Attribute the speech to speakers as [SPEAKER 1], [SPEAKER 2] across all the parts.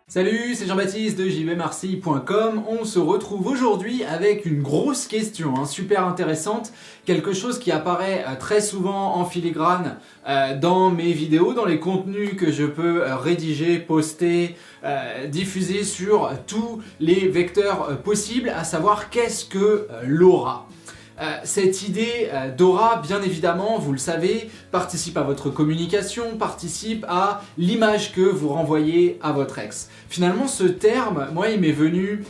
[SPEAKER 1] Salut, c'est Jean-Baptiste de jvmarseille.com. On se retrouve aujourd'hui avec une grosse question, super intéressante, quelque chose qui apparaît très souvent en filigrane dans mes vidéos, dans les contenus que je peux rédiger, poster, diffuser sur tous les vecteurs possibles, à savoir qu'est-ce que l'aura. Cette idée d'aura, bien évidemment, vous le savez, participe à votre communication, participe à l'image que vous renvoyez à votre ex. Finalement, ce terme, moi, il m'est venu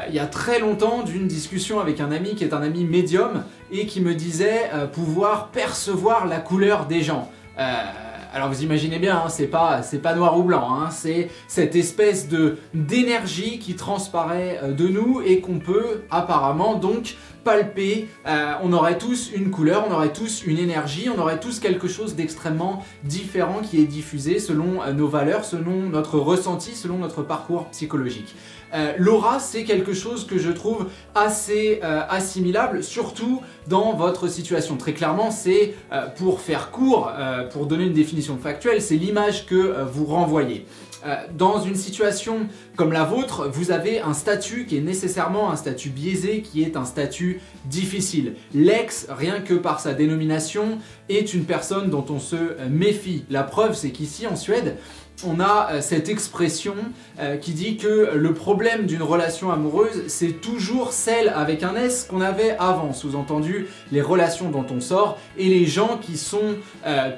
[SPEAKER 1] il y a très longtemps d'une discussion avec un ami qui est un ami médium et qui me disait pouvoir percevoir la couleur des gens. Alors vous imaginez bien, c'est pas noir ou blanc, c'est cette espèce d'énergie qui transparaît de nous et qu'on peut apparemment donc palper. On aurait tous une couleur, on aurait tous une énergie, on aurait tous quelque chose d'extrêmement différent qui est diffusé selon nos valeurs, selon notre ressenti, selon notre parcours psychologique. L'aura, c'est quelque chose que je trouve assez assimilable, surtout dans votre situation. Très clairement, c'est, pour faire court, pour donner une définition factuelle, c'est l'image que vous renvoyez. Dans une situation comme la vôtre, vous avez un statut qui est nécessairement un statut biaisé, qui est un statut difficile. L'ex, rien que par sa dénomination, est une personne dont on se méfie. La preuve, c'est qu'ici en Suède, on a cette expression qui dit que le problème d'une relation amoureuse, c'est toujours celle avec un S qu'on avait avant, sous-entendu les relations dont on sort et les gens qui sont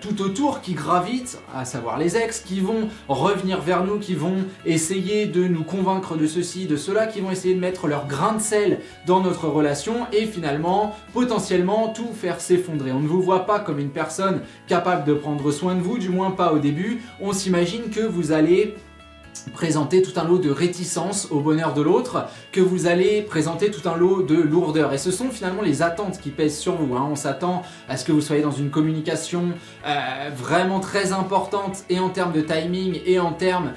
[SPEAKER 1] tout autour, qui gravitent, à savoir les ex, qui vont revenir vers nous, qui vont essayer de nous convaincre de ceci, de cela, qui vont essayer de mettre leur grain de sel dans notre relation et finalement, potentiellement, tout faire s'effondrer. On ne vous voit pas comme une personne capable de prendre soin de vous, du moins pas au début. On s'imagine que vous allez présenter tout un lot de réticence au bonheur de l'autre, que vous allez présenter tout un lot de lourdeur. Et ce sont finalement les attentes qui pèsent sur vous. On s'attend à ce que vous soyez dans une communication vraiment très importante et en termes de timing et en termes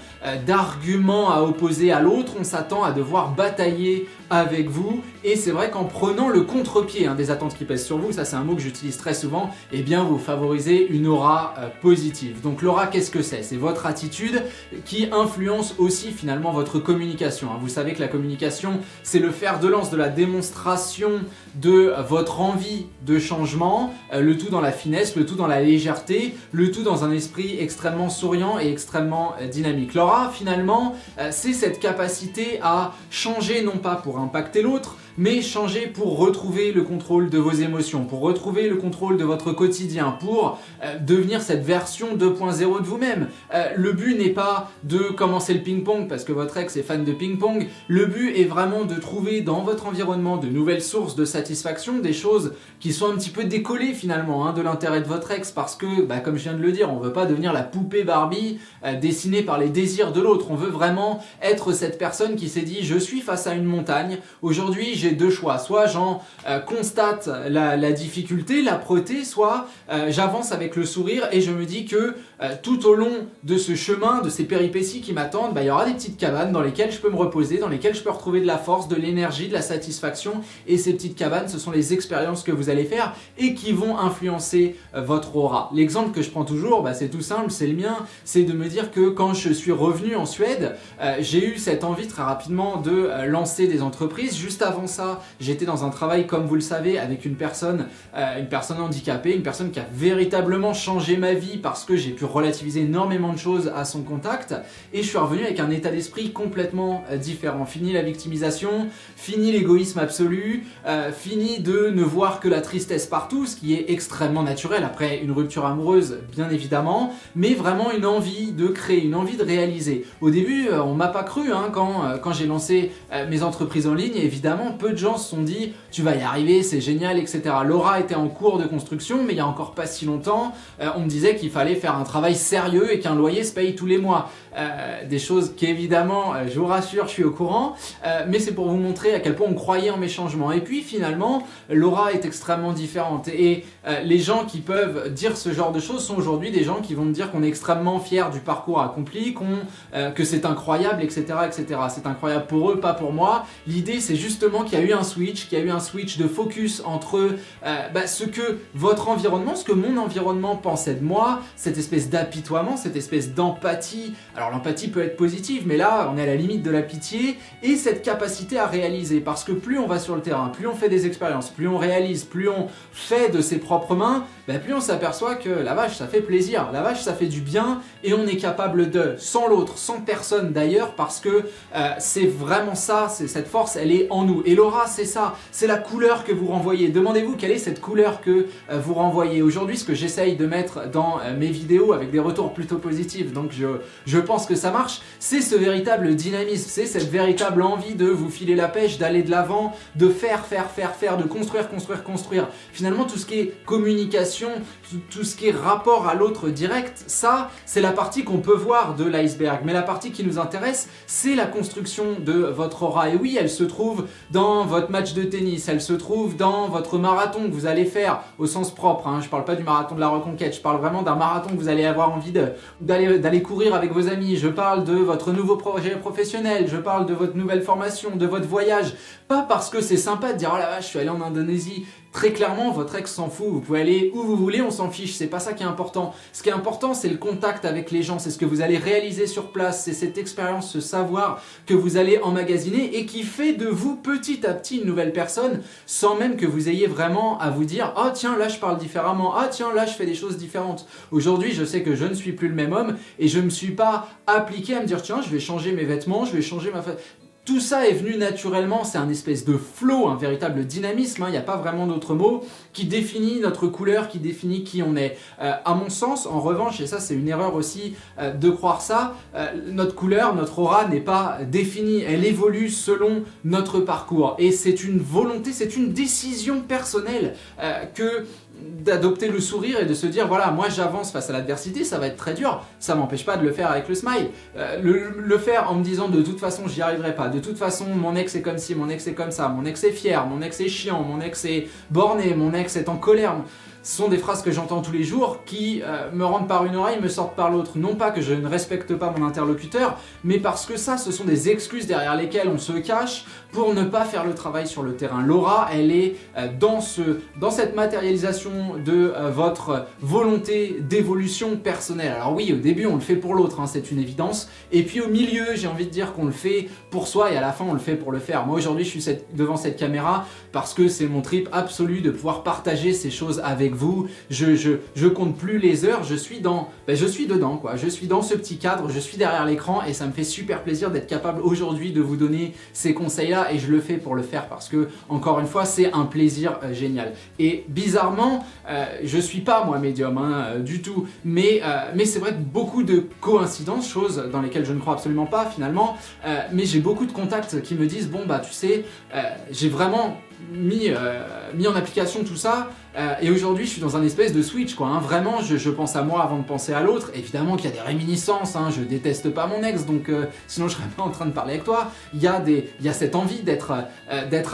[SPEAKER 1] d'arguments à opposer à l'autre. On s'attend à devoir batailler avec vous. Et c'est vrai qu'en prenant le contre-pied des attentes qui pèsent sur vous, ça c'est un mot que j'utilise très souvent, eh bien vous favorisez une aura positive. Donc l'aura, qu'est-ce que c'est? C'est votre attitude qui influence aussi finalement votre communication. Vous savez que la communication, c'est le fer de lance de la démonstration de votre envie de changement, le tout dans la finesse, le tout dans la légèreté, le tout dans un esprit extrêmement souriant et extrêmement dynamique. L'aura, finalement, c'est cette capacité à changer, non pas pour impacter l'autre, mais changer pour retrouver le contrôle de vos émotions, pour retrouver le contrôle de votre quotidien, pour devenir cette version 2.0 de vous-même. Le but n'est pas de commencer le ping-pong parce que votre ex est fan de ping-pong, le but est vraiment de trouver dans votre environnement de nouvelles sources de satisfaction, des choses qui sont un petit peu décollées finalement de l'intérêt de votre ex parce que, comme je viens de le dire, on ne veut pas devenir la poupée Barbie dessinée par les désirs de l'autre, on veut vraiment être cette personne qui s'est dit « je suis face à une montagne, aujourd'hui j'ai deux choix, soit j'en constate la difficulté, l'âpreté, soit j'avance avec le sourire et je me dis que tout au long de ce chemin, de ces péripéties qui m'attendent, il y aura des petites cabanes dans lesquelles je peux me reposer, dans lesquelles je peux retrouver de la force, de l'énergie, de la satisfaction et ces petites cabanes, ce sont les expériences que vous allez faire et qui vont influencer votre aura. L'exemple que je prends toujours, c'est tout simple, c'est le mien, c'est de me dire que quand je suis revenu en Suède, j'ai eu cette envie très rapidement de lancer des entreprises. Juste avant ça, j'étais dans un travail, comme vous le savez, avec une personne handicapée, une personne qui a véritablement changé ma vie parce que j'ai pu relativiser énormément de choses à son contact et je suis revenu avec un état d'esprit complètement différent. Fini la victimisation, fini l'égoïsme absolu, fini de ne voir que la tristesse partout, ce qui est extrêmement naturel après une rupture amoureuse, bien évidemment, mais vraiment une envie de créer, une envie de réaliser. Au début, on m'a pas cru quand j'ai lancé mes entreprises en ligne, et évidemment, peu de gens se sont dit « tu vas y arriver, c'est génial, etc. » L'aura était en cours de construction, mais il y a encore pas si longtemps, on me disait qu'il fallait faire un travail sérieux et qu'un loyer se paye tous les mois. Des choses qu'évidemment, je vous rassure, je suis au courant, mais c'est pour vous montrer à quel point on croyait en mes changements. Et puis finalement, l'aura est extrêmement différente. Et les gens qui peuvent dire ce genre de choses sont aujourd'hui des gens qui vont me dire qu'on est extrêmement fiers du parcours accompli, que c'est incroyable, etc., etc. C'est incroyable pour eux, pas pour moi. L'idée, c'est justement qu'il qu'il y a eu un switch, de focus entre ce que votre environnement, ce que mon environnement pensait de moi, cette espèce d'apitoiement, cette espèce d'empathie. Alors l'empathie peut être positive, mais là on est à la limite de la pitié, et cette capacité à réaliser, parce que plus on va sur le terrain, plus on fait des expériences, plus on réalise, plus on fait de ses propres mains, plus on s'aperçoit que la vache ça fait plaisir, la vache ça fait du bien, et on est capable de, sans l'autre, sans personne d'ailleurs, parce que c'est vraiment ça, cette force elle est en nous. Et l'aura c'est ça, c'est la couleur que vous renvoyez. Demandez-vous quelle est cette couleur que vous renvoyez. Aujourd'hui ce que j'essaye de mettre dans mes vidéos avec des retours plutôt positifs, donc je pense que ça marche, c'est ce véritable dynamisme, c'est cette véritable envie de vous filer la pêche, d'aller de l'avant, de faire, de construire. Finalement tout ce qui est communication, tout ce qui est rapport à l'autre direct, ça c'est la partie qu'on peut voir de l'iceberg, mais la partie qui nous intéresse c'est la construction de votre aura. Et oui, elle se trouve dans votre match de tennis, elle se trouve dans votre marathon que vous allez faire au sens propre, hein. Je parle pas du marathon de la reconquête, je parle vraiment d'un marathon que vous allez avoir envie d'aller courir avec vos amis, je parle de votre nouveau projet professionnel, je parle de votre nouvelle formation, de votre voyage, pas parce que c'est sympa de dire oh la vache je suis allé en Indonésie. Très clairement, votre ex s'en fout, vous pouvez aller où vous voulez, on s'en fiche, c'est pas ça qui est important. Ce qui est important, c'est le contact avec les gens, c'est ce que vous allez réaliser sur place, c'est cette expérience, ce savoir que vous allez emmagasiner et qui fait de vous petit à petit une nouvelle personne, sans même que vous ayez vraiment à vous dire « Ah tiens, là je parle différemment, ah tiens, là je fais des choses différentes ». Aujourd'hui, je sais que je ne suis plus le même homme et je ne me suis pas appliqué à me dire « Tiens, je vais changer mes vêtements, je vais changer ma façon… » Tout ça est venu naturellement, c'est un espèce de flow, un véritable dynamisme, il n'y a pas vraiment d'autre mot, qui définit notre couleur, qui définit qui on est. À mon sens, en revanche, et ça c'est une erreur aussi de croire ça, notre couleur, notre aura n'est pas définie, elle évolue selon notre parcours. Et c'est une volonté, c'est une décision personnelle que d'adopter le sourire et de se dire voilà, moi j'avance face à l'adversité, ça va être très dur, ça m'empêche pas de le faire avec le smile, le faire en me disant de toute façon j'y arriverai pas, de toute façon mon ex est comme ci, mon ex est comme ça, mon ex est fier, mon ex est chiant, mon ex est borné, mon ex est en colère. Ce sont des phrases que j'entends tous les jours qui me rentrent par une oreille, me sortent par l'autre. Non pas que je ne respecte pas mon interlocuteur, mais parce que ça, ce sont des excuses derrière lesquelles on se cache pour ne pas faire le travail sur le terrain. L'aura, elle est dans cette matérialisation de votre volonté d'évolution personnelle. Alors oui, au début, on le fait pour l'autre, hein, c'est une évidence. Et puis au milieu, j'ai envie de dire qu'on le fait pour soi et à la fin, on le fait pour le faire. Moi, aujourd'hui, je suis devant cette caméra parce que c'est mon trip absolu de pouvoir partager ces choses avec vous. Je compte plus les heures, je suis dedans quoi. Je suis dans ce petit cadre, je suis derrière l'écran et ça me fait super plaisir d'être capable aujourd'hui de vous donner ces conseils là et je le fais pour le faire parce que encore une fois c'est un plaisir génial. Et bizarrement, je suis pas moi médium hein, du tout, mais c'est vrai que beaucoup de coïncidences, choses dans lesquelles je ne crois absolument pas finalement, mais j'ai beaucoup de contacts qui me disent bon bah tu sais, j'ai vraiment mis en application tout ça et aujourd'hui je suis dans un espèce de switch quoi, hein. Vraiment je pense à moi avant de penser à l'autre. Évidemment qu'il y a des réminiscences, hein. Je déteste pas mon ex donc sinon je serais pas en train de parler avec toi. Il y a cette envie d'être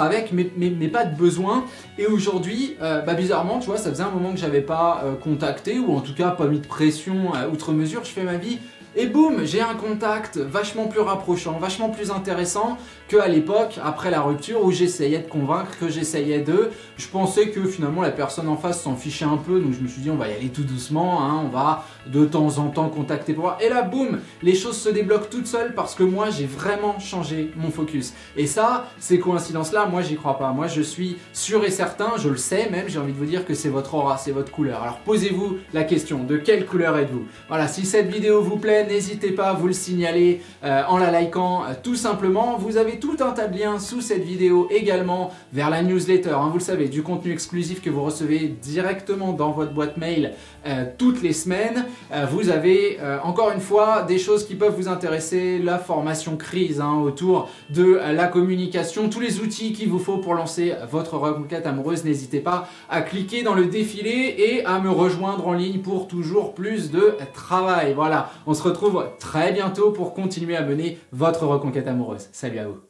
[SPEAKER 1] avec mais pas de besoin. Et aujourd'hui bizarrement tu vois, ça faisait un moment que j'avais pas contacté ou en tout cas pas mis de pression outre mesure, je fais ma vie. Et boum, j'ai un contact vachement plus rapprochant, vachement plus intéressant qu'à l'époque, après la rupture, où j'essayais de convaincre, que j'essayais de… Je pensais que finalement la personne en face s'en fichait un peu, donc je me suis dit on va y aller tout doucement, hein, on va de temps en temps contacter pour voir. Et là, boum, les choses se débloquent toutes seules parce que moi j'ai vraiment changé mon focus. Et ça, ces coïncidences-là, moi j'y crois pas. Moi je suis sûr et certain, je le sais même, j'ai envie de vous dire que c'est votre aura, c'est votre couleur. Alors posez-vous la question, de quelle couleur êtes-vous? Voilà, si cette vidéo vous plaît, n'hésitez pas à vous le signaler en la likant tout simplement. Vous avez tout un tas de liens sous cette vidéo également vers la newsletter, hein, vous le savez, du contenu exclusif que vous recevez directement dans votre boîte mail toutes les semaines. Vous avez encore une fois des choses qui peuvent vous intéresser, la formation crise hein, autour de la communication, tous les outils qu'il vous faut pour lancer votre reconquête amoureuse. N'hésitez pas à cliquer dans le défilé et à me rejoindre en ligne pour toujours plus de travail. Voilà, on se retrouve très bientôt pour continuer à mener votre reconquête amoureuse. Salut à vous.